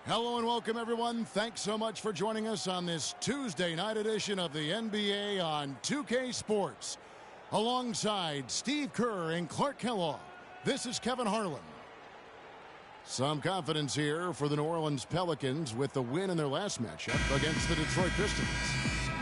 Hello and welcome, everyone. Thanks so much for joining us on this Tuesday night edition of the NBA on 2K Sports. Alongside Steve Kerr and Clark Kellogg, this is Kevin Harlan. Some confidence here for the New Orleans Pelicans with the win in their last matchup against the Detroit Pistons.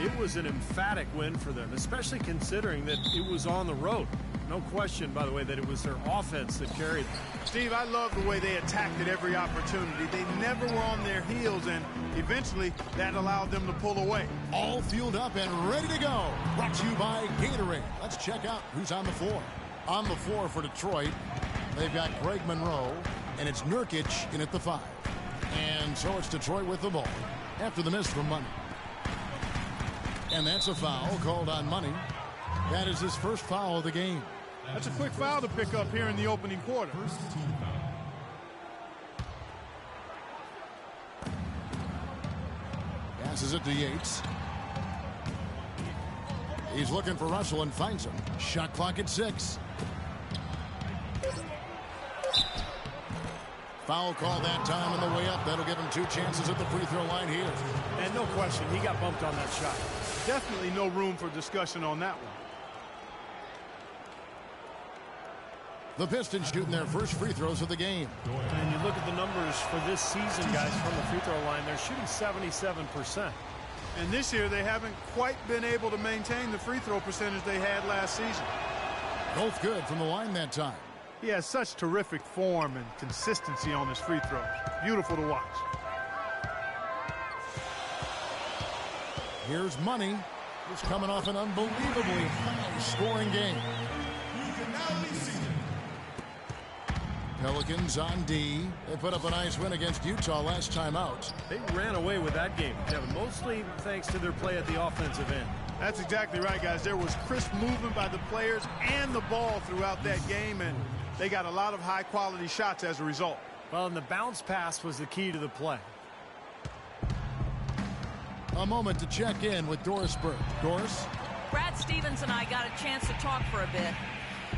It was an emphatic win for them, especially considering that it was on the road. No question, by the way, that it was their offense that carried them. Steve, I love the way they attacked at every opportunity. They never were on their heels, and eventually that allowed them to pull away. All fueled up and ready to go. Brought to you by Gatorade. Let's check out who's on the floor. On the floor for Detroit, they've got Greg Monroe, and it's Nurkic in at the 5. And so it's Detroit with the ball after the miss from Money. And that's a foul called on Money. That is his first foul of the game. That's a quick foul to pick up here in the opening quarter. First team foul. Passes it to Yates. He's looking for Russell and finds him. Shot clock at 6. Foul call that time on the way up. That'll give him 2 chances at the free throw line here. And no question, he got bumped on that shot. Definitely no room for discussion on that one. The Pistons shooting their first free throws of the game. And you look at the numbers for this season, guys, from the free throw line, they're shooting 77%. And this year, they haven't quite been able to maintain the free throw percentage they had last season. Both good from the line that time. He has such terrific form and consistency on his free throws. Beautiful to watch. Here's Money. He's coming off an unbelievably high-scoring game. Pelicans on D. They put up a nice win against Utah last time out. They ran away with that game, Kevin, mostly thanks to their play at the offensive end. That's exactly right, guys. There was crisp movement by the players and the ball throughout that game, and they got a lot of high-quality shots as a result. Well, and the bounce pass was the key to the play. A moment to check in with Doris Burke. Doris? Brad Stevens and I got a chance to talk for a bit.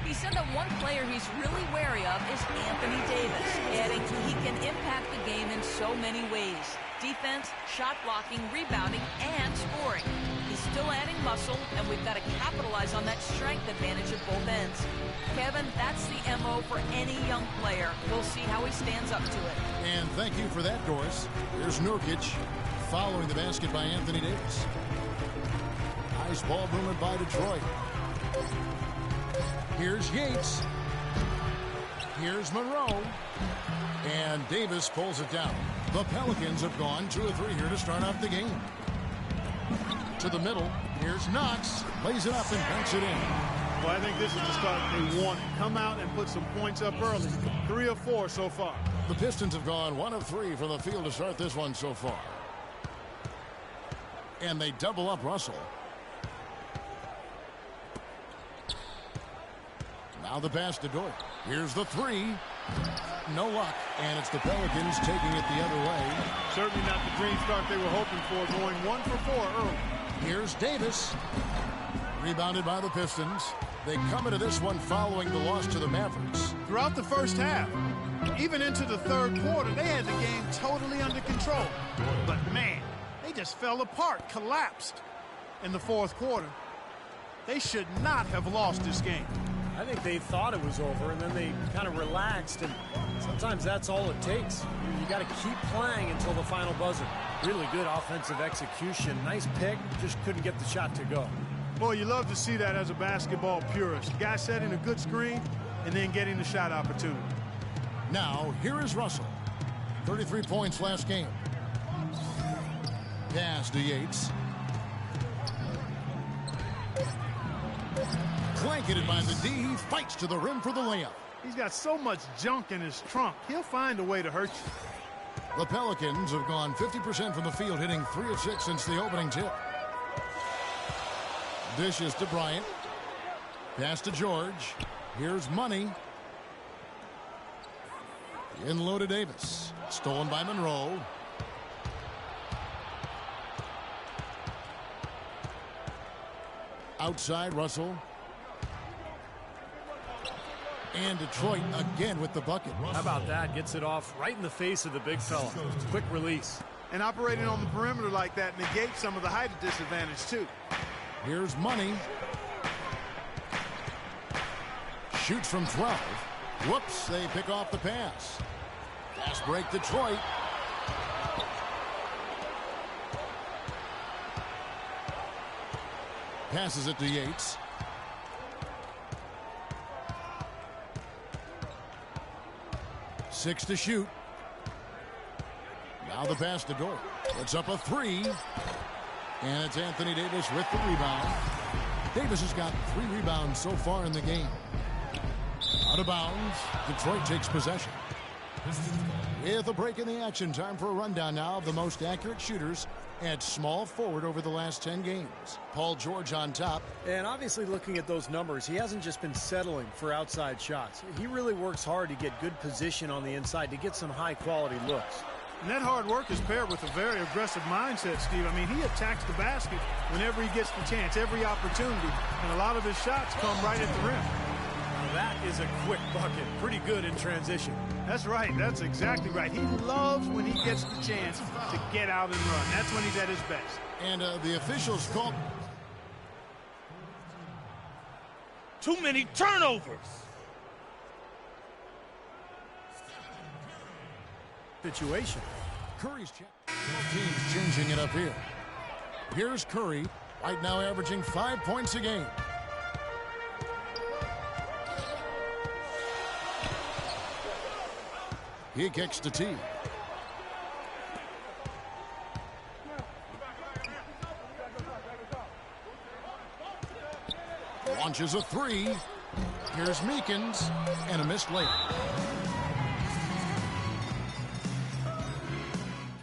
He said that one player he's really wary of is Anthony Davis, adding he can impact the game in so many ways. Defense, shot blocking, rebounding, and scoring. He's still adding muscle, and we've got to capitalize on that strength advantage at both ends. Kevin, that's the MO for any young player. We'll see how he stands up to it. And thank you for that, Doris. Here's Nurkic following the basket by Anthony Davis. Nice ball movement by Detroit. Here's Yates. Here's Monroe. And Davis pulls it down. The Pelicans have gone 2 of 3 here to start off the game. To the middle. Here's Knox. Lays it up and banks it in. Well, I think this is the start they wanted. Come out and put some points up early. 3 of 4 so far. The Pistons have gone 1 of 3 from the field to start this one so far. And they double up Russell. Now the pass to Dort. Here's the 3. No luck. And it's the Pelicans taking it the other way. Certainly not the dream start they were hoping for, going 1 for 4 early. Here's Davis. Rebounded by the Pistons. They come into this one following the loss to the Mavericks. Throughout the first half, even into the third quarter, they had the game totally under control. But man, they just fell apart, collapsed in the fourth quarter. They should not have lost this game. I think they thought it was over, and then they kind of relaxed, and sometimes that's all it takes. You got to keep playing until the final buzzer. Really good offensive execution. Nice pick, just couldn't get the shot to go. Boy, you love to see that as a basketball purist. Guy setting a good screen and then getting the shot opportunity. Now, here is Russell. 33 points last game. Pass to Yates. Blanketed by the D. He fights to the rim for the layup. He's got so much junk in his trunk. He'll find a way to hurt you. The Pelicans have gone 50% from the field, hitting 3 of 6 since the opening tip. Dishes to Bryant. Pass to George. Here's Money. In low to Davis. Stolen by Monroe. Outside Russell. And Detroit again with the bucket. How about that? Gets it off right in the face of the big fella. Quick release. And operating on the perimeter like that negates some of the height disadvantage, too. Here's Money. Shoots from 12. Whoops, they pick off the pass. Fast break Detroit. Passes it to Yates. Six to shoot. Now the pass to Dort. It's up a three. And it's Anthony Davis with the rebound. Davis has got 3 rebounds so far in the game. Out of bounds. Detroit takes possession. With a break in the action, time for a rundown now of the most accurate shooters at small forward over the last 10 games. Paul George on top. And obviously looking at those numbers, he hasn't just been settling for outside shots. He really works hard to get good position on the inside to get some high-quality looks. And that hard work is paired with a very aggressive mindset, Steve. I mean, he attacks the basket whenever he gets the chance, every opportunity. And a lot of his shots come right at the rim. Now that is a quick bucket. Pretty good in transition. That's right. That's exactly right. He loves when he gets the chance to get out and run. That's when he's at his best. And the officials called. Too many turnovers. Situation. Curry's check. Both teams changing it up here. Here's Curry, right now averaging 5 points a game. He kicks to T. Launches a three. Here's Meekins, and a missed layup.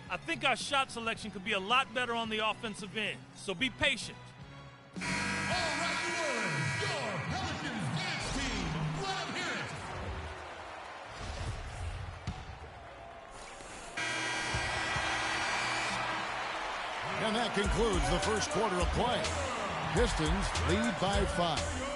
I think our shot selection could be a lot better on the offensive end, so be patient. All right, Warriors, your Pelicans dance team. Let them hear it. And that concludes the first quarter of play. Pistons lead by 5.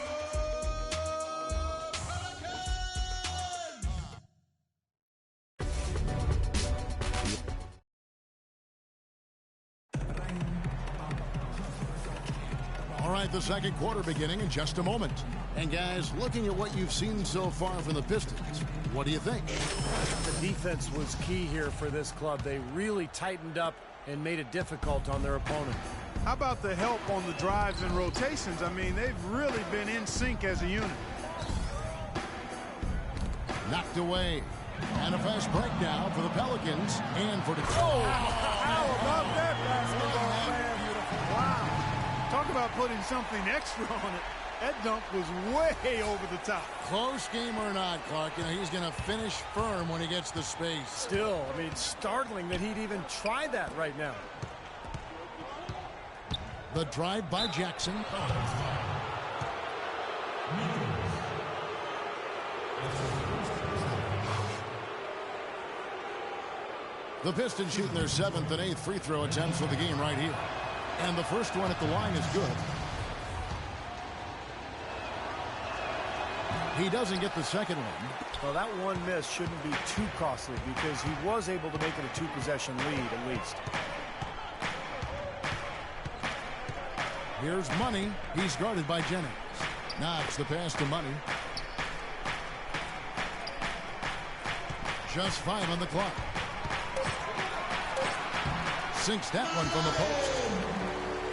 All right, the second quarter beginning in just a moment. And guys, looking at what you've seen so far from the Pistons, what do you think? The defense was key here for this club. They really tightened up and made it difficult on their opponent. How about the help on the drives and rotations? I mean, they've really been in sync as a unit. Knocked away. And a fast break now for the Pelicans and for Detroit. How about that basketball, man? Wow. Talk about putting something extra on it. That dunk was way over the top. Close game or not, Clark, you know, he's going to finish firm when he gets the space. Still, I mean, startling that he'd even try that right now. The drive by Jackson. The Pistons shooting their 7th and 8th free throw attempts for the game right here. And the first one at the line is good. He doesn't get the second one. Well, that one miss shouldn't be too costly because he was able to make it a 2-possession lead at least. Here's Money. He's guarded by Jennings. Knocks the pass to Money. Just 5 on the clock. Sinks that one from the post.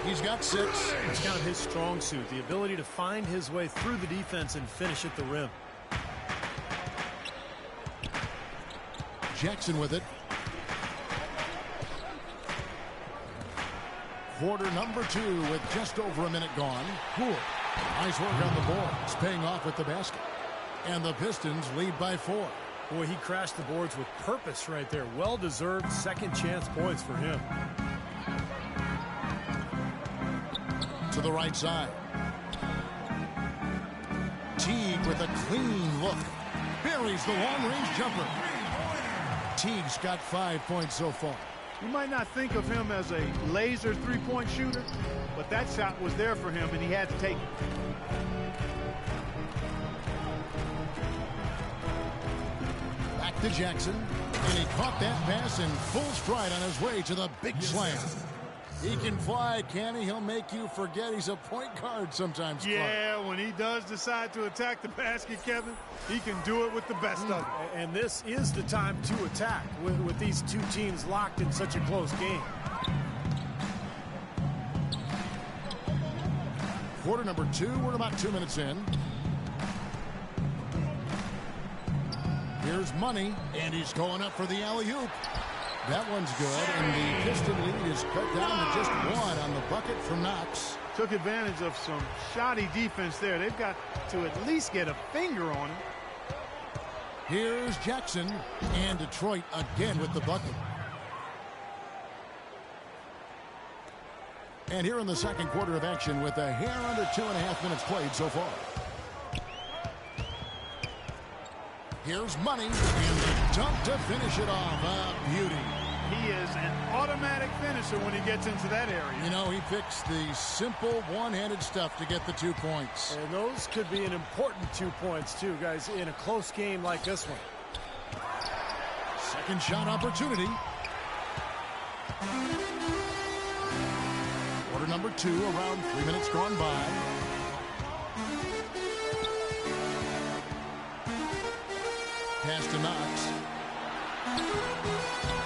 He's got 6. It's kind of his strong suit, the ability to find his way through the defense and finish at the rim. Jackson with it. Quarter number 2 with just over a minute gone. Poole. Nice work on the boards, paying off with the basket. And the Pistons lead by 4. Boy, he crashed the boards with purpose right there. Well-deserved second chance points for him. To the right side. Teague with a clean look. Buries the long-range jumper. Teague's got 5 points so far. You might not think of him as a laser three-point shooter, but that shot was there for him, and he had to take it. to Jackson, and he caught that pass in full stride on his way to the big slam. He can fly, can he? He'll make you forget he's a point guard sometimes. Yeah, when he does decide to attack the basket, Kevin, he can do it with the best of them. And this is the time to attack with these two teams locked in such a close game. Quarter number 2, we're about 2 minutes in. Here's Money, and he's going up for the alley-oop. That one's good, and the Piston lead is cut down to just 1 on the bucket from Knox. Took advantage of some shoddy defense there. They've got to at least get a finger on him. Here's Jackson, and Detroit again with the bucket. And here in the second quarter of action with a hair under 2.5 minutes played so far. Here's Money, and the dunk to finish it off. A beauty. He is an automatic finisher when he gets into that area. You know, he picks the simple one-handed stuff to get the 2 points. And those could be an important 2 points, too, guys, in a close game like this one. Second shot opportunity. Quarter number 2, around 3 minutes gone by. Pass to Knox.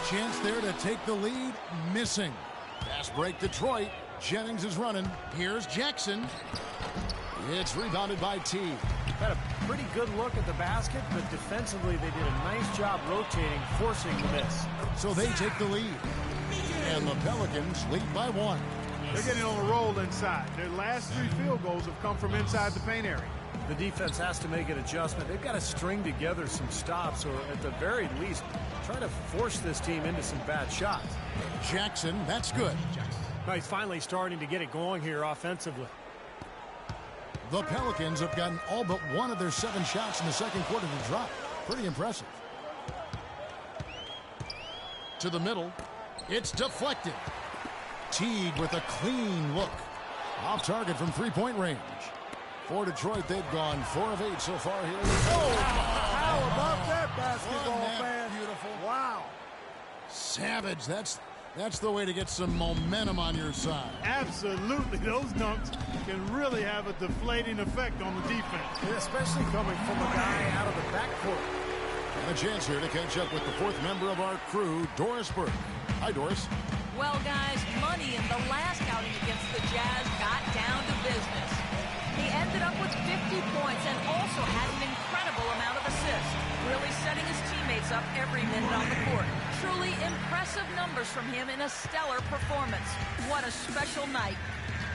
Chance there to take the lead. Missing. Pass break Detroit. Jennings is running. Here's Jackson. It's rebounded by T. Had a pretty good look at the basket, but defensively they did a nice job rotating, forcing the miss. So they take the lead. And the Pelicans lead by 1. They're getting on a roll inside. Their last 3 field goals have come from inside the paint area. The defense has to make an adjustment. They've got to string together some stops, or at the very least, try to force this team into some bad shots. Jackson, that's good. Now he's finally starting to get it going here offensively. The Pelicans have gotten all but 1 of their 7 shots in the second quarter to drop. Pretty impressive. To the middle. It's deflected. Teague with a clean look. Off target from three-point range. For Detroit, they've gone 4 of 8 so far here. Oh, how about that basketball, man? Beautiful. Wow. Savage. That's the way to get some momentum on your side. Absolutely. Those dunks can really have a deflating effect on the defense. Yeah, especially coming from a guy out of the backcourt. And a chance here to catch up with the 4th member of our crew, Doris Burke. Hi, Doris. Well, guys, Money in the last outing against the Jazz got down to business. He ended up with 50 points and also had an incredible amount of assists, really setting his teammates up every minute on the court. Truly impressive numbers from him in a stellar performance. What a special night.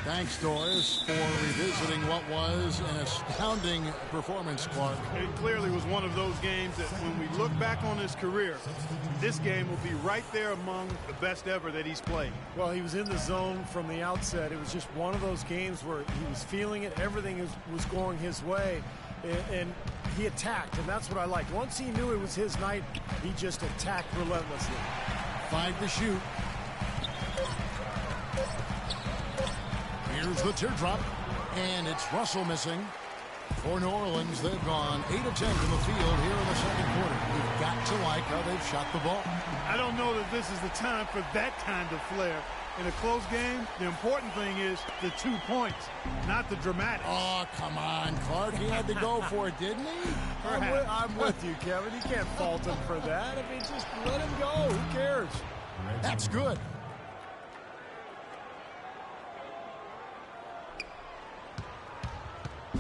Thanks, Doris, for revisiting what was an astounding performance, Clark. It clearly was one of those games that when we look back on his career, this game will be right there among the best ever that he's played. Well, he was in the zone from the outset. It was just one of those games where he was feeling it. Everything was going his way, and he attacked, and that's what I liked. Once he knew it was his night, he just attacked relentlessly. 5 to shoot. Here's the teardrop, and it's Russell missing. For New Orleans, they've gone 8 of 10 from the field here in the second quarter. We've got to like how they've shot the ball. I don't know that this is the time for that kind of flair. In a close game, the important thing is the 2 points, not the dramatics. Oh, come on, Clark. He had to go for it, didn't he? I'm with you, Kevin. You can't fault him for that. I mean, just let him go. Who cares? That's good.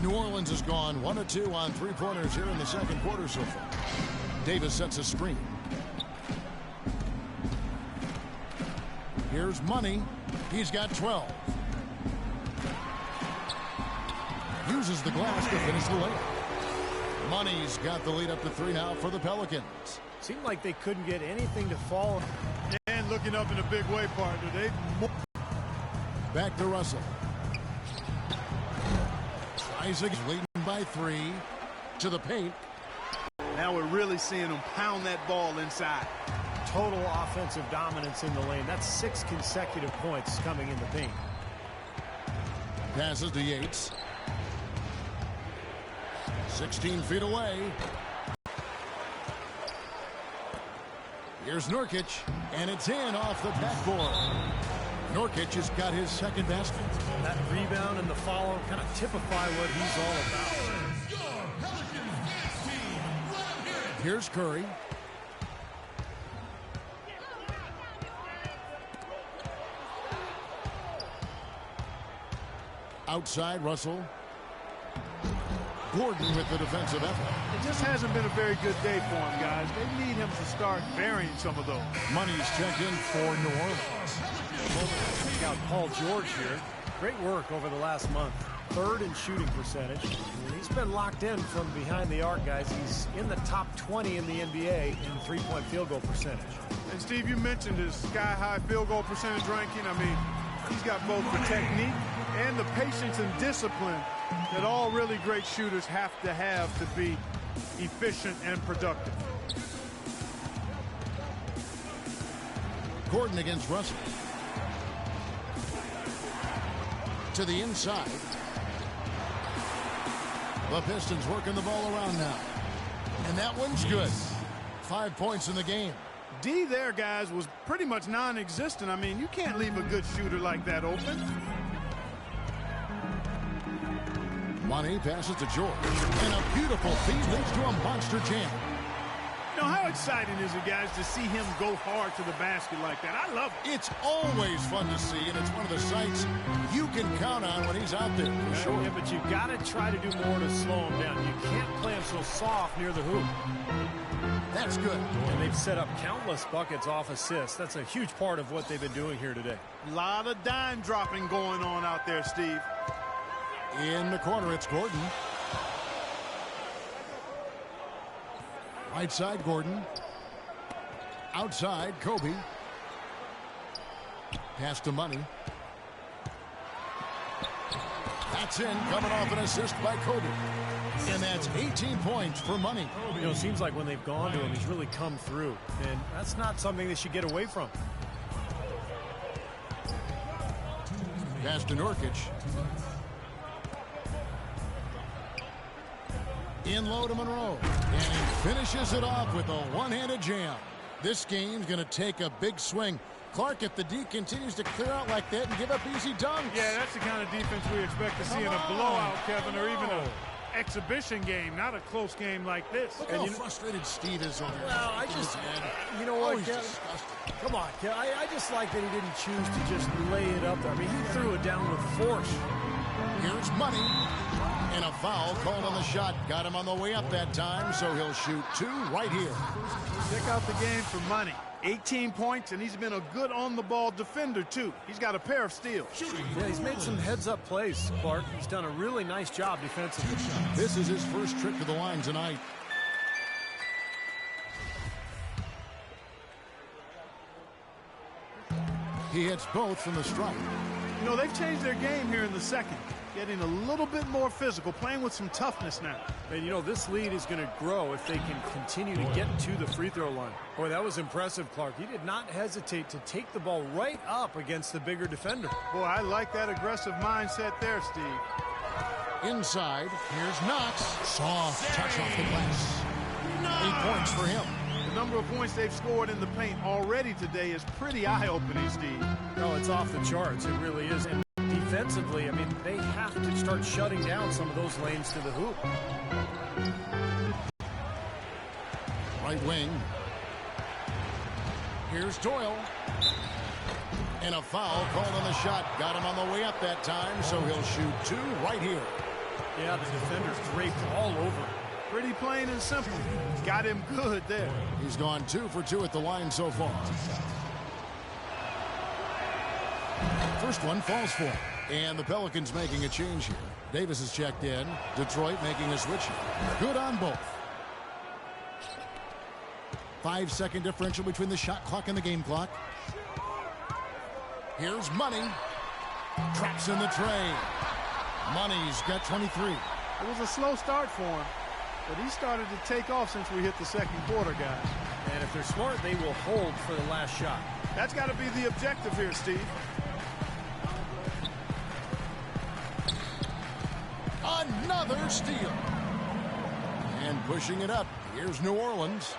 New Orleans has gone 1 of 2 on 3-pointers here in the second quarter so far. Davis sets a screen. Here's Money. He's got 12. Uses the glass to finish the layup. Money's got the lead up to 3 now for the Pelicans. Seemed like they couldn't get anything to fall. And looking up in a big way, partner. Back to Russell. Isaac's leading by 3 to the paint. Now we're really seeing him pound that ball inside. Total offensive dominance in the lane. That's 6 consecutive points coming in the paint. Passes to Yates. 16 feet away. Here's Nurkic, and it's in off the backboard. Nurkic has got his second basket. That rebound and the follow kind of typify what he's all about. Your Pelicans dance team. Let 'em hear it. Here's Curry. Outside, Russell. Gordon with the defensive effort. It just hasn't been a very good day for him, guys. They need him to start varying some of those. Money's checked in for New Orleans. Check out Paul George here. Great work over the last month. Third in shooting percentage. He's been locked in from behind the arc, guys. He's in the top 20 in the NBA in three-point field goal percentage. And Steve, you mentioned his sky-high field goal percentage ranking. I mean, he's got both the technique and the patience and discipline that all really great shooters have to be efficient and productive. Gordon against Russell. To the inside. The Pistons working the ball around now. And that one's good. 5 points in the game. D there, guys, was pretty much non-existent. I mean, you can't leave a good shooter like that open. Money passes to George. And a beautiful feed leads to a monster jam. Now, how exciting is it, guys, to see him go hard to the basket like that? I love it. It's always fun to see, and it's one of the sights you can count on when he's out there, for sure. Yeah, but you got to try to do more to slow him down. You can't play him so soft near the hoop. That's good. And they've set up countless buckets off assists. That's a huge part of what they've been doing here today. A lot of dime dropping going on out there, Steve. In the corner, it's Gordon. Right side, Gordon. Outside, Kobe. Pass to Money. That's in, coming off an assist by Kobe. And that's 18 points for Money. You know, it seems like when they've gone to him, he's really come through. And that's not something they should get away from. Pass to Nurkic. In low to Monroe. And he finishes it off with a one-handed jam. This game's going to take a big swing. Clark, if the D continues to clear out like that and give up easy dunks. Yeah, that's the kind of defense we expect to see in a blowout, Kevin, or even an exhibition game, not a close game like this. Look how frustrated Steve is over there. Well, I just, you know what, he's Kevin? disgusted. Come on, Kevin. I just like that he didn't choose to just lay it up there. I mean, he threw it down with force. Here's Money. And a foul called on the shot. Got him on the way up that time, so he'll shoot two right here. Check out the game for Money. 18 points, and he's been a good on-the-ball defender, too. He's got a pair of steals. Yeah, he's made some heads-up plays, Clark. He's done a really nice job defensively. This is his first trip to the line tonight. He hits both from the stripe. You know, they've changed their game here in the second. Getting a little bit more physical, playing with some toughness now. And, you know, this lead is going to grow if they can continue to get to the free throw line. Boy, that was impressive, Clark. He did not hesitate to take the ball right up against the bigger defender. Boy, I like that aggressive mindset there, Steve. Inside, here's Knox. Soft touch off the glass. 8 points for him. The number of points they've scored in the paint already today is pretty eye-opening, Steve. No, it's off the charts. It really is. And defensively, I mean, they have to start shutting down some of those lanes to the hoop. Right wing. Here's Doyle. And a foul called on the shot. Got him on the way up that time, so he'll shoot two right here. Yeah, the defender's draped all over. Pretty plain and simple. Got him good there. He's gone 2 for 2 at the line so far. First one falls for him. And the Pelicans making a change here. Davis is checked in. Detroit making a switch here. Good on both. 5-second differential between the shot clock and the game clock. Here's Money. Traps in the tray. Money's got 23. It was a slow start for him, but he started to take off since we hit the second quarter, guys. And if they're smart, they will hold for the last shot. That's got to be the objective here, Steve. Another steal. And pushing it up. Here's New Orleans.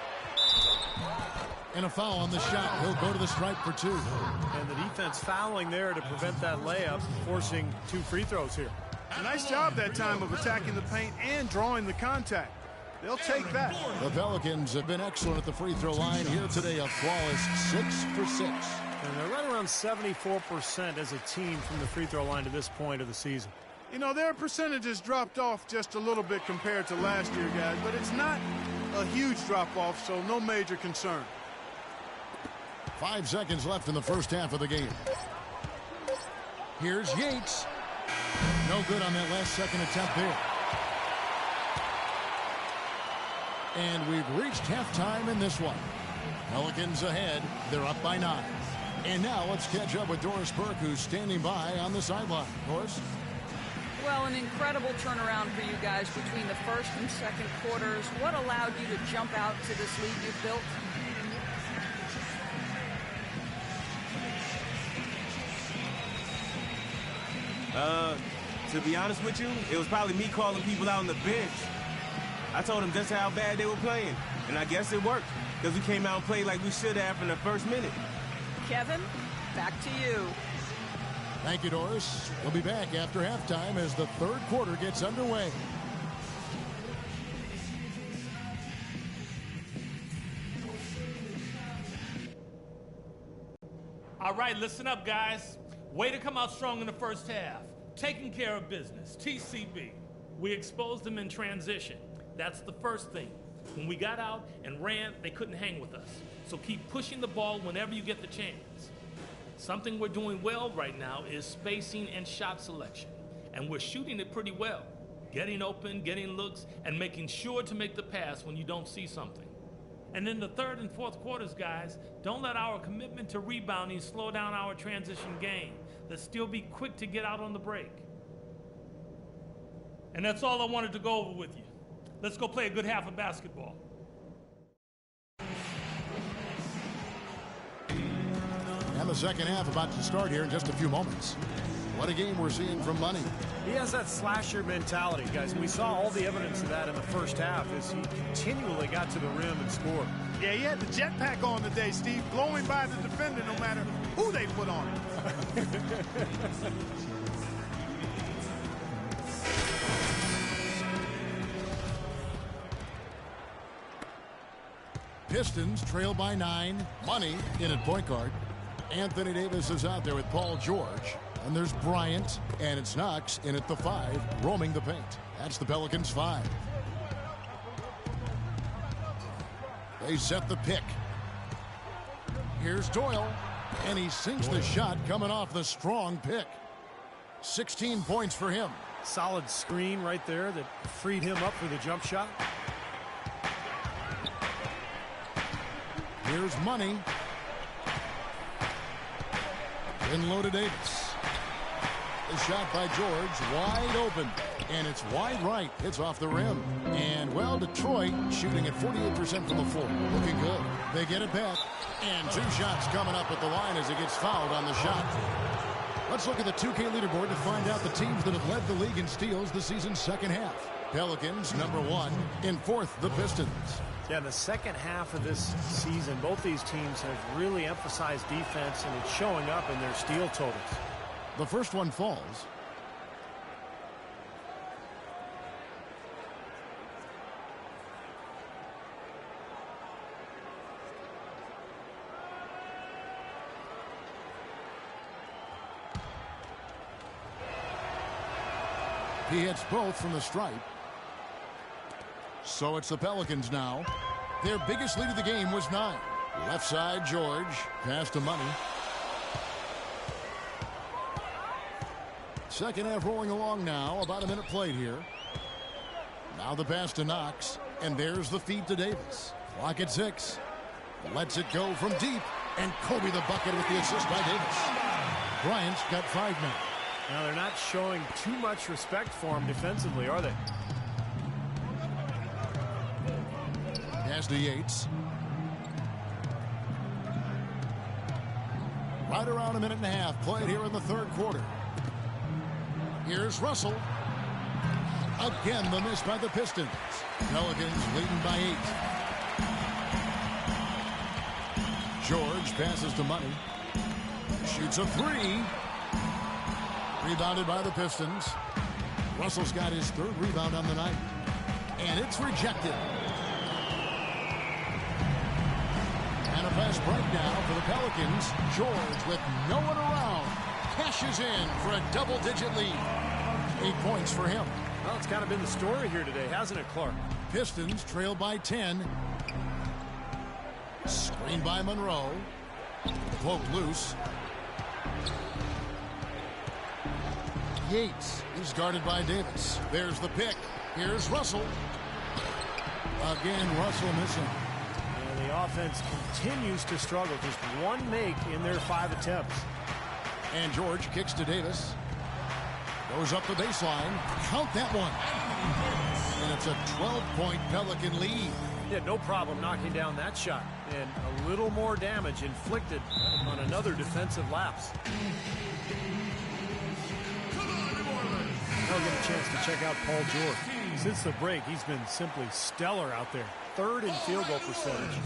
And a foul on the shot. He'll go to the stripe for 2. And the defense fouling there to prevent that layup, forcing 2 free throws here. Nice job that time of attacking the paint and drawing the contact. They'll take that. The Pelicans have been excellent at the free throw line here today. A flawless 6 for 6. And they're right around 74% as a team from the free throw line to this point of the season. You know, their percentages dropped off just a little bit compared to last year, guys, but it's not a huge drop-off, so no major concern. 5 seconds left in the first half of the game. Here's Yates. No good on that last second attempt there. And we've reached halftime in this one. Pelicans ahead. They're up by 9. And now let's catch up with Doris Burke, who's standing by on the sideline. Doris? Well, an incredible turnaround for you guys between the first and second quarters. What allowed you to jump out to this lead you've built? To be honest with you, it was probably me calling people out on the bench. I told them just how bad they were playing, and I guess it worked, because we came out and played like we should have in the first minute. Kevin, back to you. Thank you, Doris. We'll be back after halftime as the third quarter gets underway. All right, listen up, guys. Way to come out strong in the first half. Taking care of business, TCB. We exposed them in transition. That's the first thing. When we got out and ran, they couldn't hang with us. So keep pushing the ball whenever you get the chance. Something we're doing well right now is spacing and shot selection. And we're shooting it pretty well. Getting open, getting looks, and making sure to make the pass when you don't see something. And in the third and fourth quarters, guys, don't let our commitment to rebounding slow down our transition game. Let's still be quick to get out on the break. And that's all I wanted to go over with you. Let's go play a good half of basketball. And the second half about to start here in just a few moments. What a game we're seeing from Money. He has that slasher mentality, guys. And we saw all the evidence of that in the first half as he continually got to the rim and scored. Yeah, he had the jetpack on today, Steve, blowing by the defender no matter who they put on him. Pistons trail by 9. Money in at point guard. Anthony Davis is out there with Paul George. And there's Bryant, and it's Knox in at the 5, roaming the paint. That's the Pelicans' 5. They set the pick. Here's Doyle, and he sinks the shot coming off the strong pick. 16 points for him. Solid screen right there that freed him up for the jump shot. Here's Money. In low to Davis. The shot by George, wide open. And it's wide right. It's off the rim. And, well, Detroit shooting at 48% from the floor. Looking good. They get it back. And 2 shots coming up at the line as he gets fouled on the shot. Let's look at the 2K leaderboard to find out the teams that have led the league in steals the season's second half. Pelicans, number 1. In 4th, the Pistons. Yeah, in the second half of this season, both these teams have really emphasized defense, and it's showing up in their steal totals. The first one falls. He hits both from the stripe. So it's the Pelicans now. Their biggest lead of the game was 9. Left side, George. Pass to Money. Second half rolling along now. About a minute played here. Now the pass to Knox. And there's the feed to Davis. Clock at 6. Lets it go from deep. And Kobe the bucket with the assist by Davis. Bryant's got 5 now. Now they're not showing too much respect for him defensively, are they? Pass to Yates. Right around a minute and a half played here in the third quarter. Here's Russell. Again, the miss by the Pistons. Pelicans leading by 8. George passes to Money. Shoots a three. Rebounded by the Pistons. Russell's got his third rebound on the night. And it's rejected. And a fast break now for the Pelicans. George with no one around. Cashes in for a double-digit lead. 8 points for him. Well, it's kind of been the story here today, hasn't it, Clark? Pistons trail by 10. Screen by Monroe. Cloak loose. Yates is guarded by Davis. There's the pick. Here's Russell. Again, Russell missing. And the offense continues to struggle. Just one make in their 5 attempts. And George kicks to Davis. Goes up the baseline. Count that one. And it's a 12-point Pelican lead. Yeah, no problem knocking down that shot. And a little more damage inflicted on another defensive lapse. I'll get a chance to check out Paul George. Since the break, he's been simply stellar out there. 3rd in field goal percentage.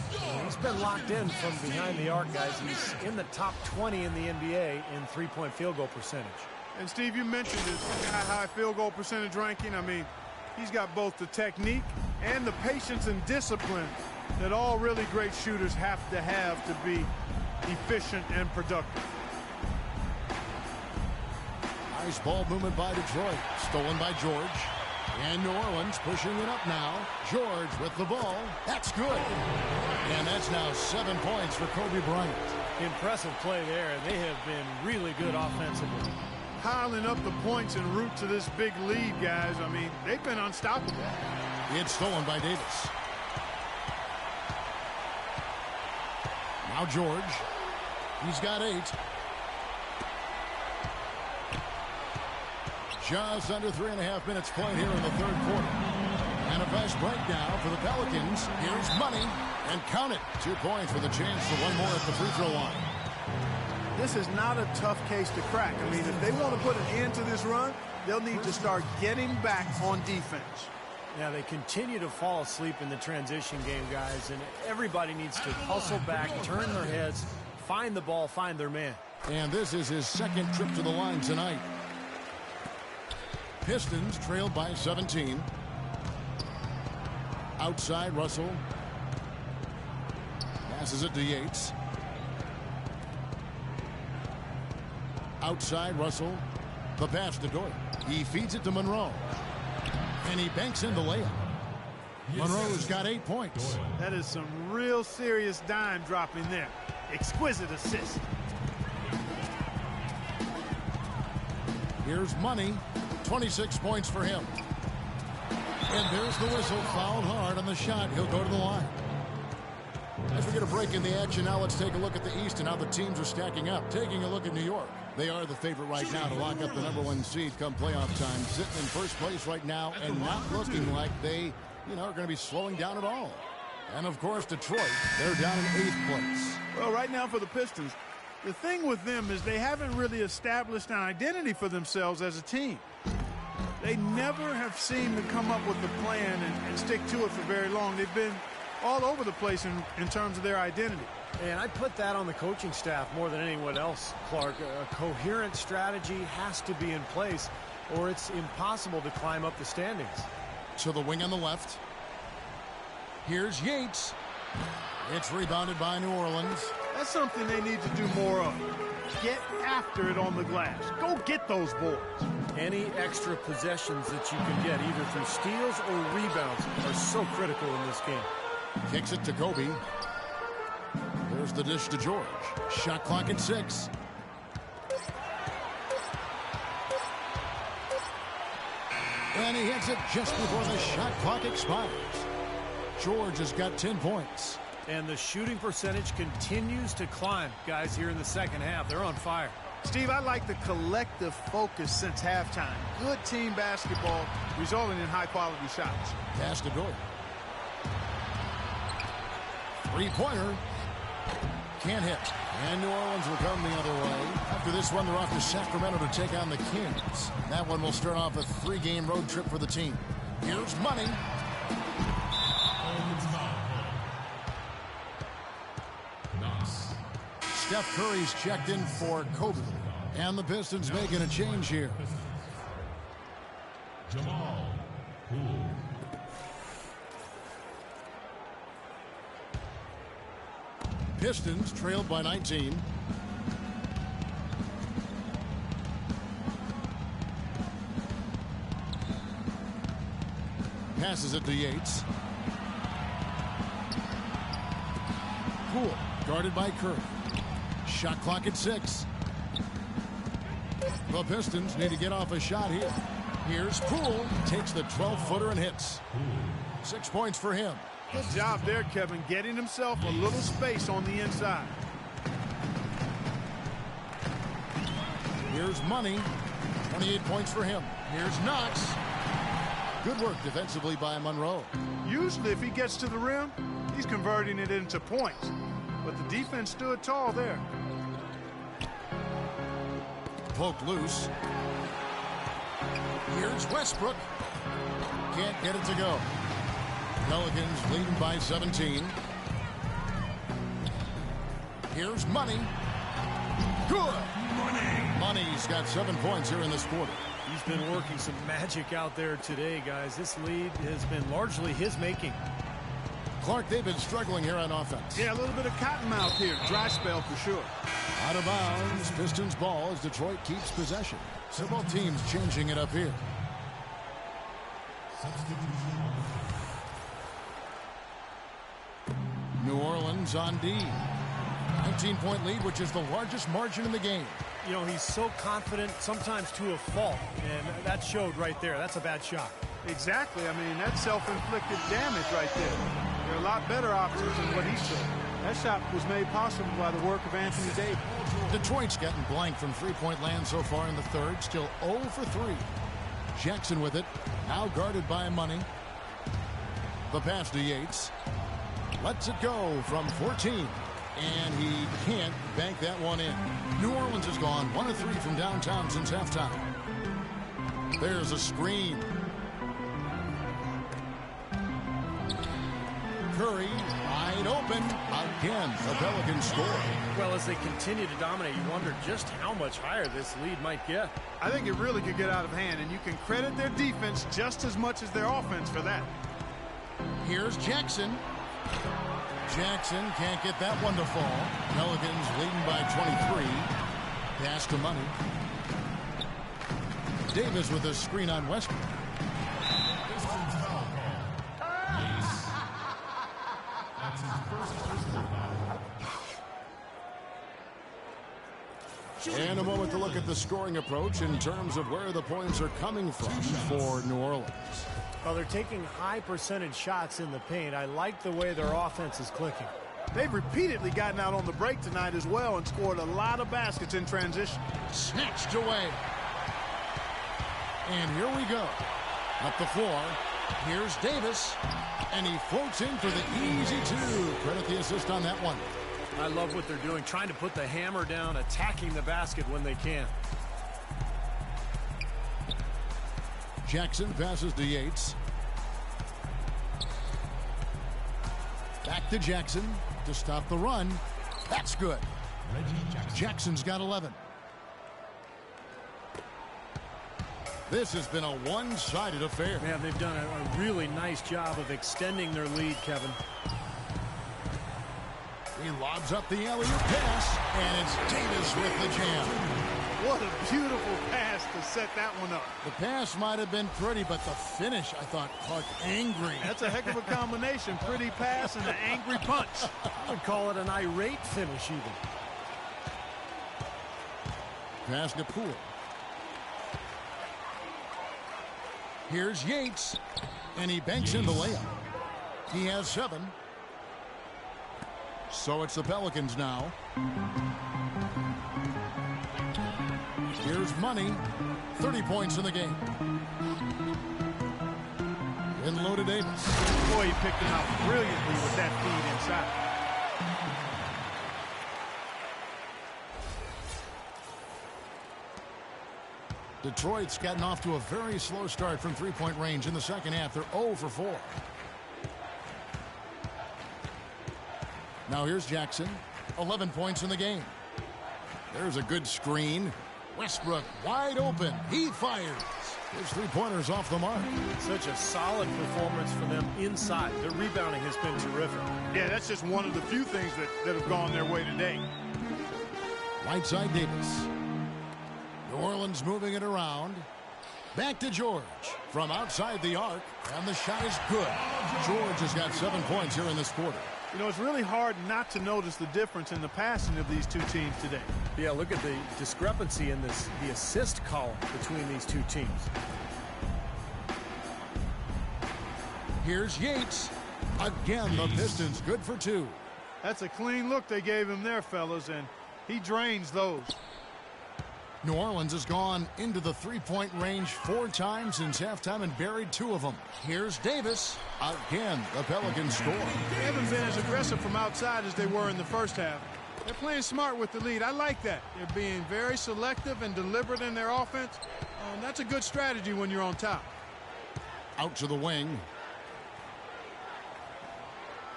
He's been locked in from behind the arc, guys. He's in the top 20 in the NBA in 3-point field goal percentage. And Steve, you mentioned his high field goal percentage ranking. I mean, he's got both the technique and the patience and discipline that all really great shooters have to be efficient and productive. Nice ball movement by Detroit. Stolen by George. And New Orleans pushing it up now. George with the ball. That's good. And that's now 7 points for Kobe Bryant. Impressive play there, and they have been really good offensively. Piling up the points en route to this big lead, guys. I mean, they've been unstoppable. It's stolen by Davis. Now George. He's got 8. Just under 3.5 minutes played here in the 3rd quarter. And a fast break now for the Pelicans. Here's Money. And count it. 2 points with a chance for one more at the free throw line. This is not a tough case to crack. I mean, if they want to put an end to this run, they'll need to start getting back on defense. Yeah, they continue to fall asleep in the transition game, guys, and everybody needs to hustle back, turn their heads, find the ball, find their man. And this is his 2nd trip to the line tonight. Pistons trailed by 17. Outside, Russell. Passes it to Yates. Outside, Russell. The pass to Dort. He feeds it to Monroe. And he banks in the layup. Monroe's got 8 points. That is some real serious dime dropping there. Exquisite assist. Here's Money. 26 points for him. And there's the whistle. Fouled hard on the shot. He'll go to the line. As we get a break in the action, now let's take a look at the East and how the teams are stacking up. Taking a look at New York. They are the favorite right now to lock up the #1 seed come playoff time. Sitting in first place right now and not looking like they, are going to be slowing down at all. And, of course, Detroit, they're down in 8th place. Well, right now for the Pistons, the thing with them is they haven't really established an identity for themselves as a team. They never have seemed to come up with a plan and stick to it for very long. They've been all over the place in terms of their identity. And I put that on the coaching staff more than anyone else, Clark. A coherent strategy has to be in place, or it's impossible to climb up the standings. To the wing on the left. Here's Yates. It's rebounded by New Orleans. That's something they need to do more of. Get after it on the glass. Go get those boards. Any extra possessions that you can get, either through steals or rebounds, are so critical in this game. Kicks it to Kobe. There's the dish to George. Shot clock at 6. And he hits it just before the shot clock expires. George has got 10 points. And the shooting percentage continues to climb, guys, here in the second half. They're on fire. Steve, I like the collective focus since halftime. Good team basketball resulting in high-quality shots. Pass to Dort. Three-pointer. Can't hit. And New Orleans will come the other way. After this one, they're off to Sacramento to take on the Kings. That one will start off a 3-game road trip for the team. Here's Money. Steph Curry's checked in for Kobe. And the Pistons making a change here. Jamal Poole. Pistons trailed by 19. Passes it to Yates. Poole guarded by Curry. Shot clock at 6. The Pistons need to get off a shot here. Here's Poole. Takes the 12-footer and hits. 6 points for him. Good job there, Kevin, getting himself a little space on the inside. Here's Money. 28 points for him. Here's Knox. Good work defensively by Monroe. Usually if he gets to the rim, he's converting it into points. But the defense stood tall there. Poked loose. Here's Westbrook. Can't get it to go. Pelicans leading by 17. Here's Money. Good. Money's got 7 points here in this quarter. He's been working some magic out there today, guys. This lead has been largely his making. Clark, they've been struggling here on offense. Yeah, a little bit of cottonmouth here. Dry spell for sure. Out of bounds. Pistons ball as Detroit keeps possession. So both teams changing it up here. New Orleans on D. 19-point lead, which is the largest margin in the game. You know, he's so confident, sometimes to a fault, and that showed right there. That's a bad shot. Exactly. I mean, that's self-inflicted damage right there. There are a lot better options than what he showed. That shot was made possible by the work of Anthony Davis. Detroit's getting blank from three-point land so far in the third. Still 0 for 3. Jackson with it. Now guarded by Money. The pass to Yates. Lets it go from 14. And he can't bank that one in. New Orleans has gone 1 of 3 from downtown since halftime. There's a screen. Curry wide open. Again, the Pelicans score. Well, as they continue to dominate, you wonder just how much higher this lead might get. I think it really could get out of hand, and you can credit their defense just as much as their offense for that. Here's Jackson. Jackson can't get that one to fall. Pelicans leading by 23. Pass to Money. Davis with a screen on Westbrook. That's his first personal foul. And a moment to look at the scoring approach in terms of where the points are coming from for New Orleans. Well, they're taking high percentage shots in the paint. I like the way their offense is clicking. They've repeatedly gotten out on the break tonight as well and scored a lot of baskets in transition. Snatched away. And here we go. Up the floor. Here's Davis. And he floats in for the easy 2. Credit the assist on that one. I love what they're doing, trying to put the hammer down, attacking the basket when they can. Jackson passes to Yates. Back to Jackson to stop the run. That's good. Jackson's got 11. This has been a one-sided affair. Man, they've done a really nice job of extending their lead, Kevin. He lobs up the alley-oop pass, and it's Davis with the jam. What a beautiful pass to set that one up. The pass might have been pretty, but the finish, I thought, Clark, angry. That's a heck of a combination. Pretty pass and an angry punch. I would call it an irate finish, even. Pass to Poole. Here's Yates, and he banks in the layup. He has 7. So it's the Pelicans now. Here's Money. 30 points in the game. In low to Davis. Boy, he picked him out brilliantly with that feed inside. Detroit's gotten off to a very slow start from three-point range in the second half. They're 0 for 4. Now here's Jackson. 11 points in the game. There's a good screen. Westbrook wide open. He fires. His three-pointers off the mark. Such a solid performance for them inside. Their rebounding has been terrific. Yeah, that's just one of the few things that have gone their way today. Right side Davis. New Orleans moving it around. Back to George from outside the arc, and the shot is good. George has got 7 points here in this quarter. You know, it's really hard not to notice the difference in the passing of these two teams today. Yeah, look at the discrepancy in the assist column between these two teams. Here's Yates. Again, the Pistons good for 2. That's a clean look they gave him there, fellas, and he drains those. New Orleans has gone into the three-point range 4 times since halftime and buried 2 of them. Here's Davis. Again, the Pelicans score. They haven't been as aggressive from outside as they were in the first half. They're playing smart with the lead. I like that. They're being very selective and deliberate in their offense. That's a good strategy when you're on top. Out to the wing.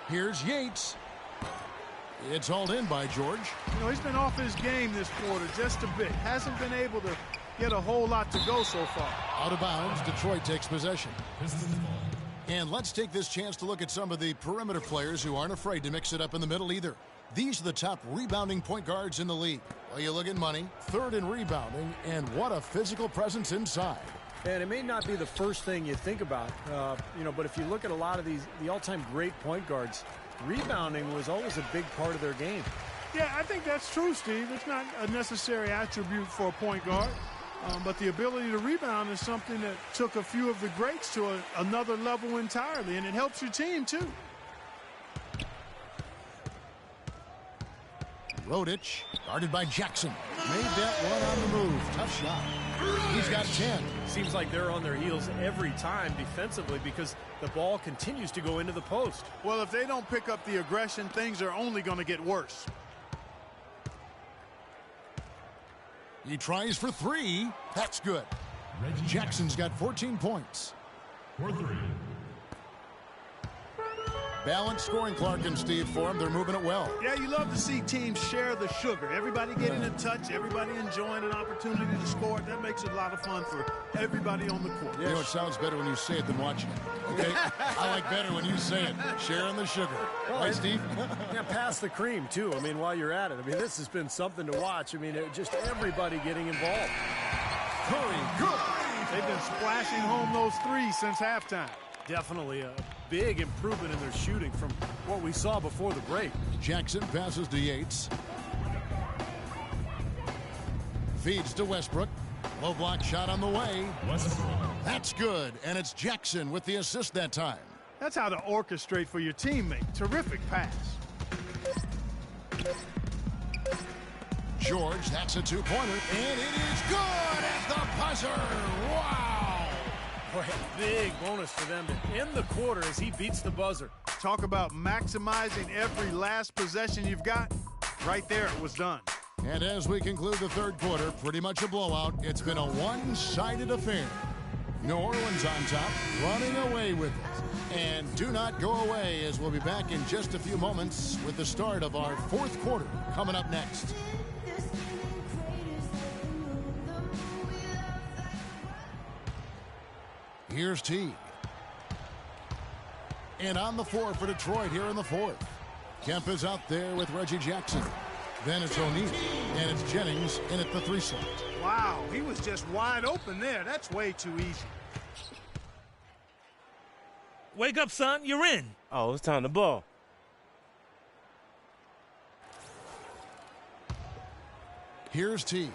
Here's Yates. It's hauled in by George. You know, he's been off his game this quarter just a bit. Hasn't been able to get a whole lot to go so far. Out of bounds, Detroit takes possession. And let's take this chance to look at some of the perimeter players who aren't afraid to mix it up in the middle either. These are the top rebounding point guards in the league. Well, you look at money, 3rd in rebounding, and what a physical presence inside. And it may not be the first thing you think about, but if you look at a lot of the all-time great point guards, rebounding was always a big part of their game. Yeah, I think that's true, Steve. It's not a necessary attribute for a point guard, but the ability to rebound is something that took a few of the greats to another level entirely, and it helps your team, too. Rodich, guarded by Jackson. Made that one on the move. Tough shot. He's got 10. Seems like they're on their heels every time defensively because the ball continues to go into the post. Well, if they don't pick up the aggression, things are only going to get worse. He tries for 3. That's good. Jackson's got 14 points. For 3. Balanced scoring, Clark and Steve, for him. They're moving it well. Yeah, you love to see teams share the sugar. Everybody getting a touch, everybody enjoying an opportunity to score. That makes it a lot of fun for everybody on the court. You know, it sounds better when you say it than watching it. Okay? I like better when you say it. Sharing the sugar. Right, Steve? Yeah, pass the cream, too. I mean, while you're at it. I mean, this has been something to watch. I mean, just everybody getting involved. Curry, good. They've been splashing home those threes since halftime. Definitely a big improvement in their shooting from what we saw before the break. Jackson passes to Yates. Feeds to Westbrook. Low block shot on the way. That's good, and it's Jackson with the assist that time. That's how to orchestrate for your teammate. Terrific pass. George, that's a 2-pointer, and it is good at the buzzer. Wow! Boy, a big bonus for them to end the quarter as he beats the buzzer. Talk about maximizing every last possession you've got. Right there, it was done. And as we conclude the 3rd quarter, pretty much a blowout. It's been a one-sided affair. New Orleans on top, running away with it. And do not go away, as we'll be back in just a few moments with the start of our 4th quarter coming up next. Here's Teague. And on the floor for Detroit here in the 4th. Kemp is out there with Reggie Jackson. Then it's O'Neal. And it's Jennings in at the 3 slot. Wow, he was just wide open there. That's way too easy. Wake up, son. You're in. Oh, it's time to ball. Here's Teague.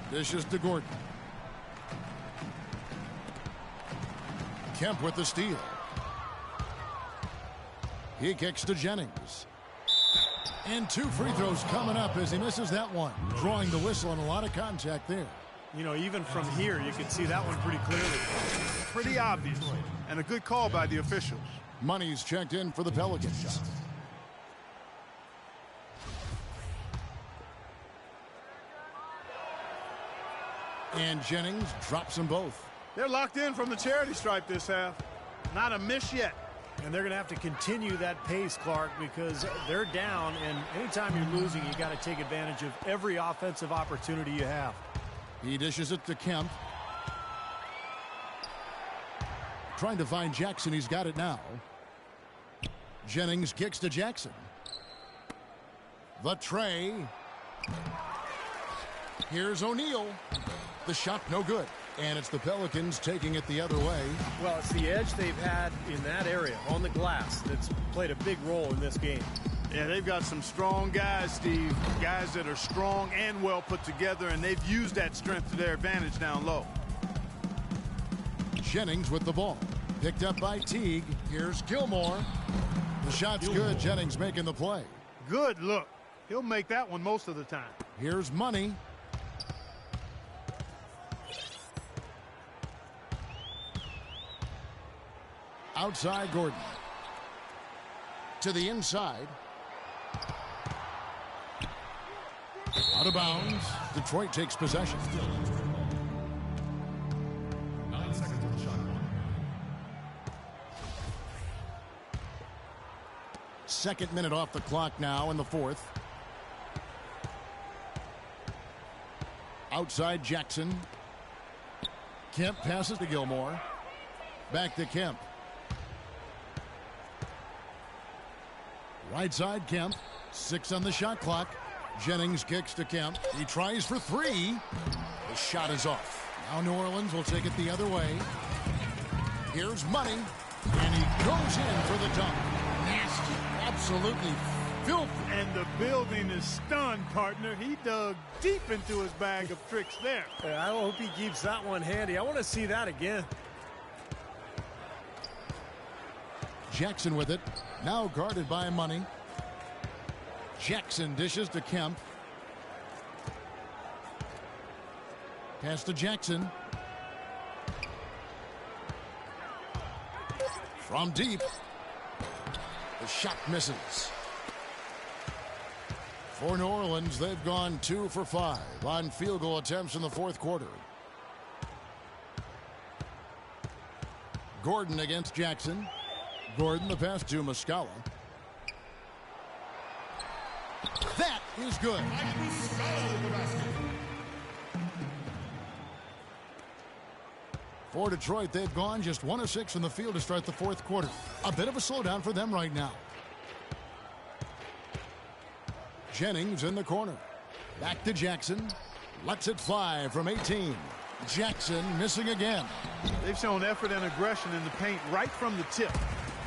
Dishes to Gordon. Kemp with the steal. He kicks to Jennings. And 2 free throws coming up as he misses that one. Drawing the whistle and a lot of contact there. You know, even from here, you can see that one pretty clearly. Pretty obvious. And a good call by the officials. Money's checked in for the Pelicans. And Jennings drops them both. They're locked in from the charity stripe this half. Not a miss yet. And they're going to have to continue that pace, Clark, because they're down, and anytime you're losing, you got to take advantage of every offensive opportunity you have. He dishes it to Kemp. Trying to find Jackson. He's got it now. Jennings kicks to Jackson. The tray. Here's O'Neal. The shot no good. And it's the Pelicans taking it the other way. Well, it's the edge they've had in that area on the glass that's played a big role in this game. Yeah, they've got some strong guys, Steve. Guys that are strong and well put together, and they've used that strength to their advantage down low. Jennings with the ball. Picked up by Teague. Here's Gilmore. The shot's good. Jennings making the play. Good look. He'll make that one most of the time. Here's Money. Outside Gordon. To the inside. Out of bounds. Detroit takes possession. 9 seconds on the shot clock. Second minute off the clock now in the fourth. Outside Jackson. Kemp passes to Gilmore. Back to Kemp. Right side Kemp. 6 on the shot clock. Jennings kicks to Kemp. He tries for 3. The shot is off. Now New Orleans will take it the other way. Here's Money. And he goes in for the dunk. Nasty. Absolutely filthy. And the building is stunned, partner. He dug deep into his bag of tricks there. I hope he keeps that one handy. I want to see that again. Jackson with it. Now guarded by Money. Jackson dishes to Kemp. Pass to Jackson. From deep. The shot misses. For New Orleans, they've gone 2 for 5 on field goal attempts in the fourth quarter. Gordon against Jackson. Gordon, the pass to Muscala. That is good. For Detroit, they've gone just 1 of 6 from the field to start the fourth quarter. A bit of a slowdown for them right now. Jennings in the corner. Back to Jackson. Lets it fly from 18. Jackson missing again. They've shown effort and aggression in the paint right from the tip.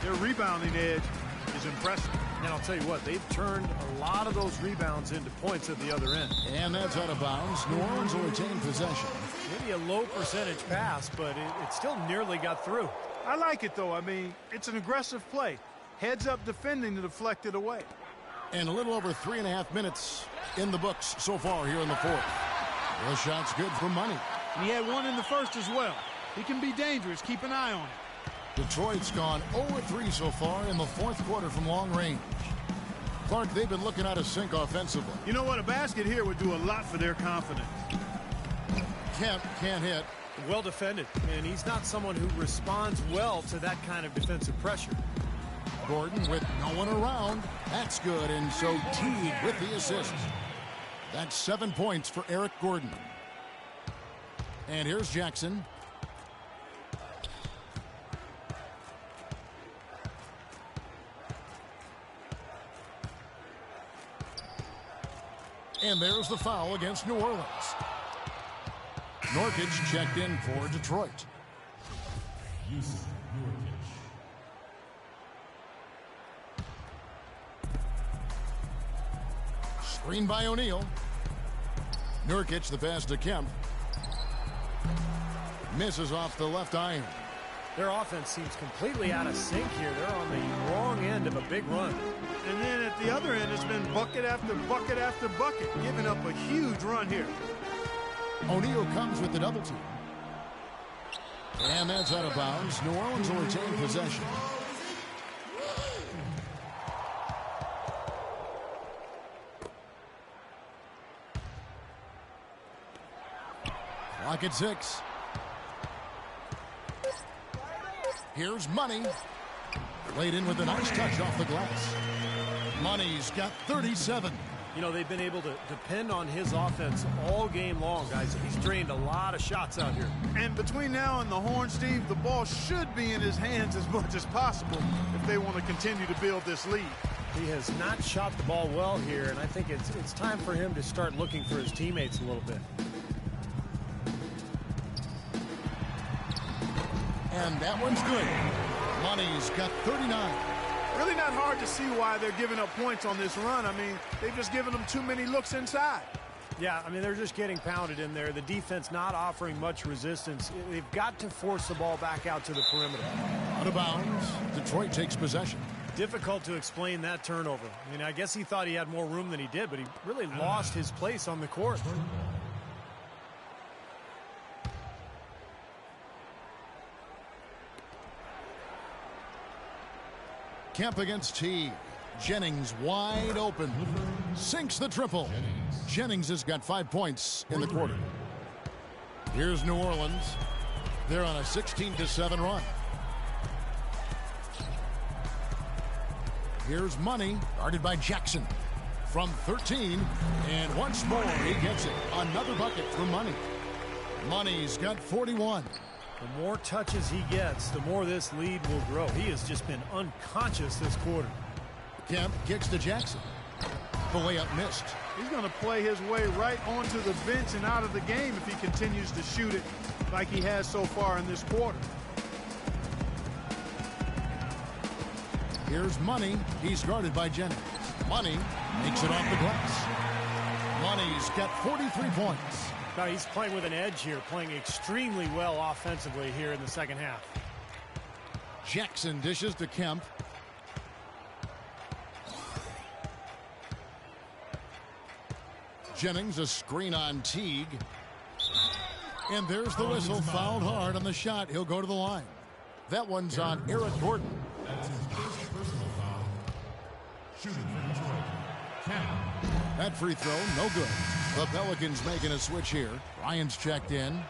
Their rebounding edge is impressive. And I'll tell you what, they've turned a lot of those rebounds into points at the other end. And that's out of bounds. New Orleans will retain possession. Maybe a low percentage pass, but it still nearly got through. I like it, though. I mean, it's an aggressive play. Heads up defending to deflect it away. And a little over 3.5 minutes in the books so far here in the fourth. The shot's good for Money. And he had one in the first as well. He can be dangerous. Keep an eye on it. Detroit's gone 0-3 so far in the fourth quarter from long range. Clark, they've been looking out of sync offensively. You know what? A basket here would do a lot for their confidence. Kemp can't hit. Well defended, and he's not someone who responds well to that kind of defensive pressure. Gordon with no one around. That's good, and so Teague with the assist. That's 7 points for Eric Gordon. And here's Jackson. And there's the foul against New Orleans. Nurkic checked in for Detroit. Yusuf Nurkic. Screen by O'Neal. Nurkic the pass to Kemp. Misses off the left iron. Their offense seems completely out of sync here. They're on the wrong end of a big run. And then at the other end, it's been bucket after bucket after bucket, giving up a huge run here. O'Neal comes with the double team. And that's out of bounds. New Orleans will retain possession. Clock at 6. Here's Money. Laid in with a nice touch off the glass. Money's got 37. You know, they've been able to depend on his offense all game long, guys. He's drained a lot of shots out here. And between now and the horn, Steve, the ball should be in his hands as much as possible if they want to continue to build this lead. He has not shot the ball well here, and I think it's time for him to start looking for his teammates a little bit. And that one's good. Money's got 39. Really not hard to see why they're giving up points on this run. I mean, they've just given them too many looks inside. Yeah, I mean, they're just getting pounded in there. The defense not offering much resistance. They've got to force the ball back out to the perimeter. Out of bounds. Detroit takes possession. Difficult to explain that turnover. I mean, I guess he thought he had more room than he did, but he really lost his place on the court. Kemp against Teague. Jennings wide open. Sinks the triple. Jennings has got 5 points in the quarter. Here's New Orleans. They're on a 16-7 run. Here's Money, guarded by Jackson. From 13, and once more he gets it. Another bucket for Money. Money's got 41. The more touches he gets, the more this lead will grow. He has just been unconscious this quarter. Kemp kicks to Jackson. The layup missed. He's going to play his way right onto the bench and out of the game if he continues to shoot it like he has so far in this quarter. Here's Money. He's guarded by Jennings. Money makes it off the glass. Money's got 43 points. Now he's playing with an edge here, playing extremely well offensively here in the second half. Jackson dishes to Kemp. Jennings, a screen on Teague. And there's the whistle. Fouled hard on the shot. He'll go to the line. That one's on Eric Gordon. That's his first personal foul. Shooting for Detroit. Kemp. That free throw, no good. The Pelicans making a switch here. Ryan's checked in.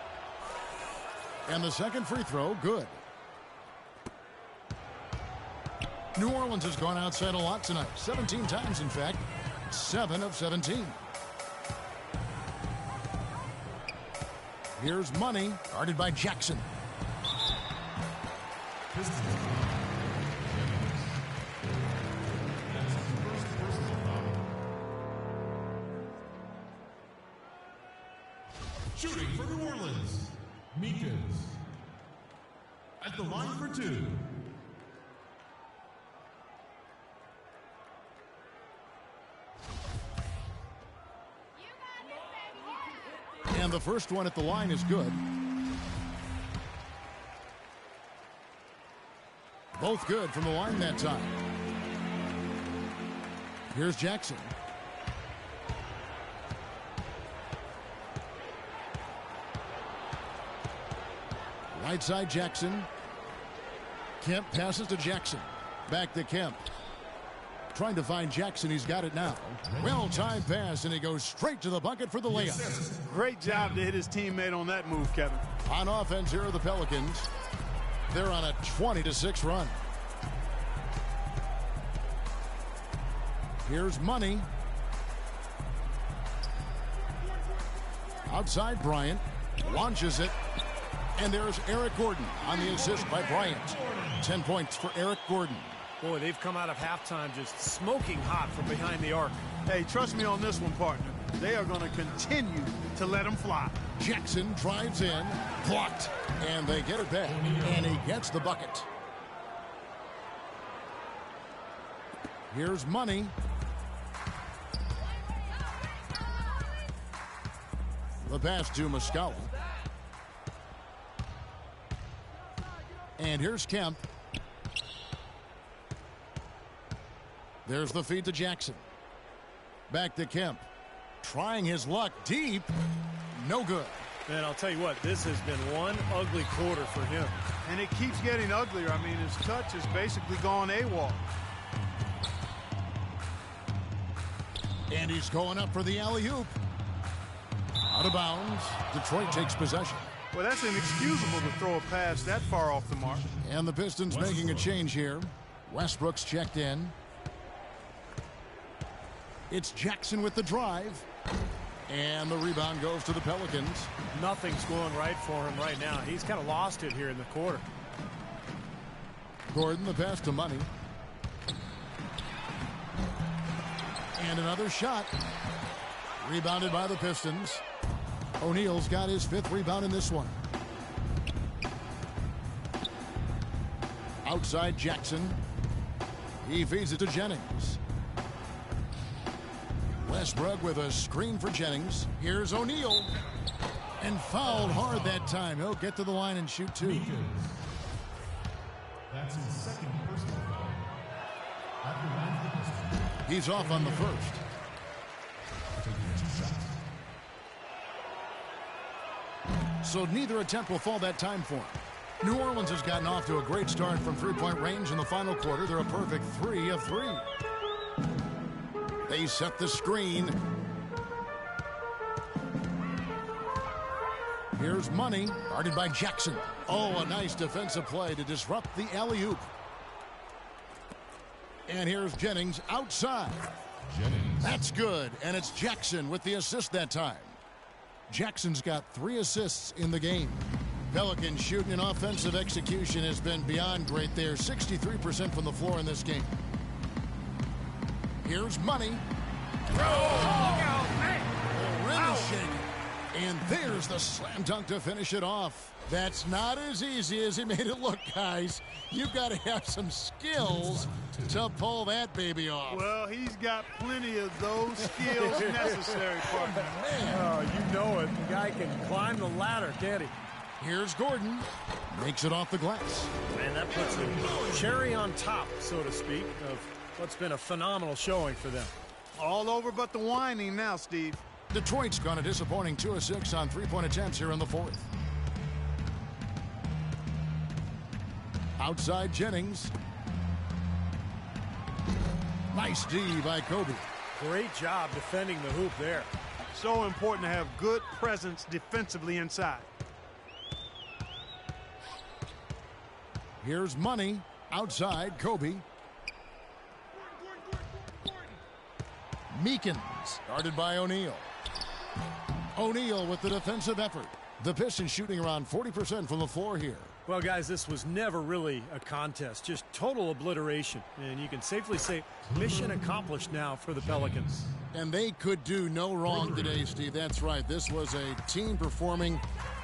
And the second free throw, good. New Orleans has gone outside a lot tonight. 17 times, in fact. 7 of 17. Here's Money, guarded by Jackson. Pistons. That's his first personal foul. Shooting for New Orleans. Meekins. At the line for two. And the first one at the line is good. Both good from the line that time. Here's Jackson. Right side Jackson. Kemp passes to Jackson. Back to Kemp. Trying to find Jackson. He's got it now. Well-timed pass, and he goes straight to the bucket for the layup. Great job to hit his teammate on that move, Kevin. On offense, here are the Pelicans. They're on a 20-6 run. Here's Money. Outside Bryant. Launches it. And there's Eric Gordon on the assist by Bryant. 10 points for Eric Gordon. Boy, they've come out of halftime just smoking hot from behind the arc. Hey, trust me on this one, partner. They are going to continue to let him fly. Jackson drives in, blocked, and they get it back, and he gets the bucket. Here's Money. The pass to Muscala. And here's Kemp. There's the feed to Jackson. Back to Kemp. Trying his luck deep. No good. And I'll tell you what, this has been one ugly quarter for him. And it keeps getting uglier. I mean, his touch has basically gone AWOL. And he's going up for the alley-oop. Out of bounds. Detroit takes possession. Well, that's inexcusable to throw a pass that far off the mark. And the Pistons making a change here. Westbrook's checked in. It's Jackson with the drive. And the rebound goes to the Pelicans. Nothing's going right for him right now. He's kind of lost it here in the quarter. Gordon, the pass to Money. And another shot. Rebounded by the Pistons. O'Neal's got his 5th rebound in this one. Outside Jackson. He feeds it to Jennings. Westbrook with a screen for Jennings. Here's O'Neal. And fouled hard that time. He'll get to the line and shoot 2. That's his second personal foul. After that, the Pistons He's off on the first. taking 2 shots. So neither attempt will fall that time for him. New Orleans has gotten off to a great start from three-point range in the final quarter. They're a perfect 3 of 3. They set the screen. Here's Money, guarded by Jackson. Oh, a nice defensive play to disrupt the alley-oop. And here's Jennings outside. Jennings. That's good, and it's Jackson with the assist that time. Jackson's got 3 assists in the game. Pelicans shooting and offensive execution has been beyond great there. 63% from the floor in this game. Here's Money. Look out, man. The rim is shaking. And there's the slam dunk to finish it off. That's not as easy as he made it look, guys. You've got to have some skills to pull that baby off. Well, he's got plenty of those skills necessary, partner. Oh, you know it. The guy can climb the ladder, can't he? Here's Gordon. Makes it off the glass. Man, that puts a cherry on top, so to speak, of what's been a phenomenal showing for them. All over but the whining now, Steve. Detroit's gone a disappointing 2 of 6 on 3-point attempts here in the 4th. Outside Jennings. Nice D by Kobe. Great job defending the hoop there. So important to have good presence defensively inside. Here's Money. Outside Kobe. Meekins, guarded by O'Neal. O'Neal with the defensive effort. The Pistons shooting around 40% from the floor here. Well, guys, this was never really a contest, just total obliteration. And you can safely say mission accomplished now for the Pelicans. And they could do no wrong today, Steve. That's right. This was a team performing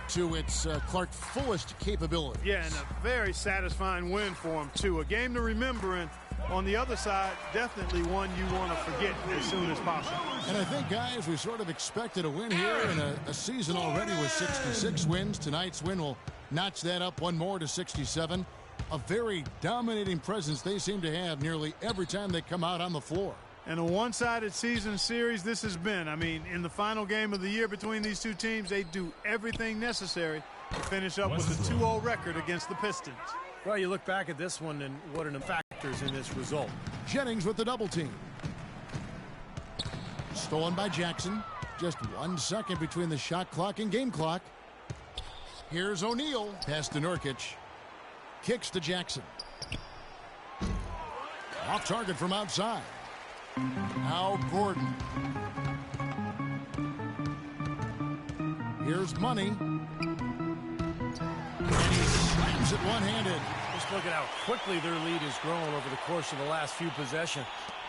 to its Clark fullest capability. Yeah, and a very satisfying win for him, too. A game to remember, and on the other side, definitely one you want to forget as soon as possible. And I think, guys, we sort of expected a win here in a season already with 66 wins. Tonight's win will notch that up one more to 67. A very dominating presence they seem to have nearly every time they come out on the floor. And a one-sided season series this has been. I mean, in the final game of the year between these two teams, they do everything necessary to finish up with a 2-0 record against the Pistons. Well, you look back at this one and what are the factors in this result. Jennings with the double team. Stolen by Jackson. Just 1 second between the shot clock and game clock. Here's O'Neal. Pass to Nurkic. Kicks to Jackson. Off target from outside. Now Gordon. Here's Money. And he slams it one-handed. Just look at how quickly their lead has grown over the course of the last few possessions.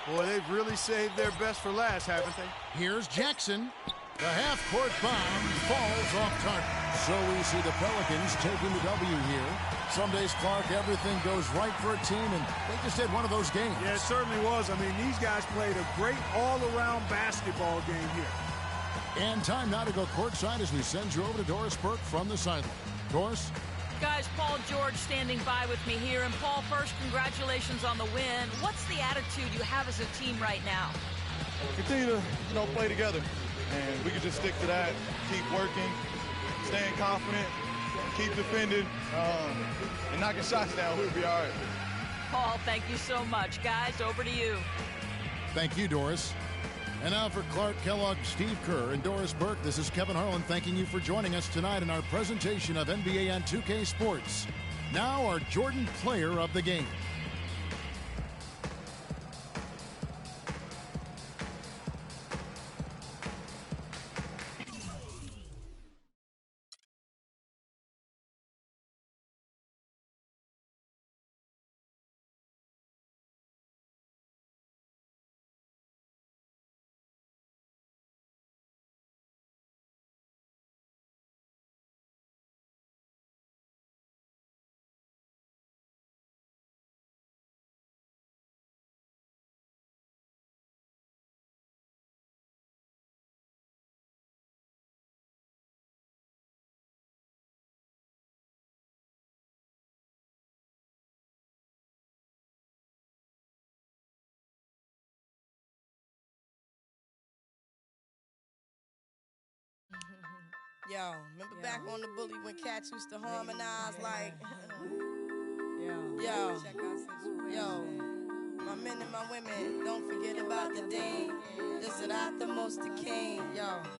Boy, they've really saved their best for last, haven't they? Here's Jackson. The half-court bomb falls off target. So we see the Pelicans taking the W here. Some days, Clark, everything goes right for a team, and they just had one of those games. Yeah, it certainly was. I mean, these guys played a great all-around basketball game here. And time now to go courtside as we send you over to Doris Burke from the sideline. Doris? Guys, Paul George standing by with me here. And Paul, first, congratulations on the win. What's the attitude you have as a team right now? Continue to, play together. And we can just stick to that, keep working, staying confident, keep defending, and knocking shots down. We'll be all right. Paul, thank you so much. Guys, over to you. Thank you, Doris. And now for Clark Kellogg, Steve Kerr, and Doris Burke, this is Kevin Harlan thanking you for joining us tonight in our presentation of NBA and 2K Sports. Now our Jordan Player of the Game. Yo, remember back on the bully when cats used to harmonize like, yo, my men and my women, don't forget about the dean. This is not the most the king, yo.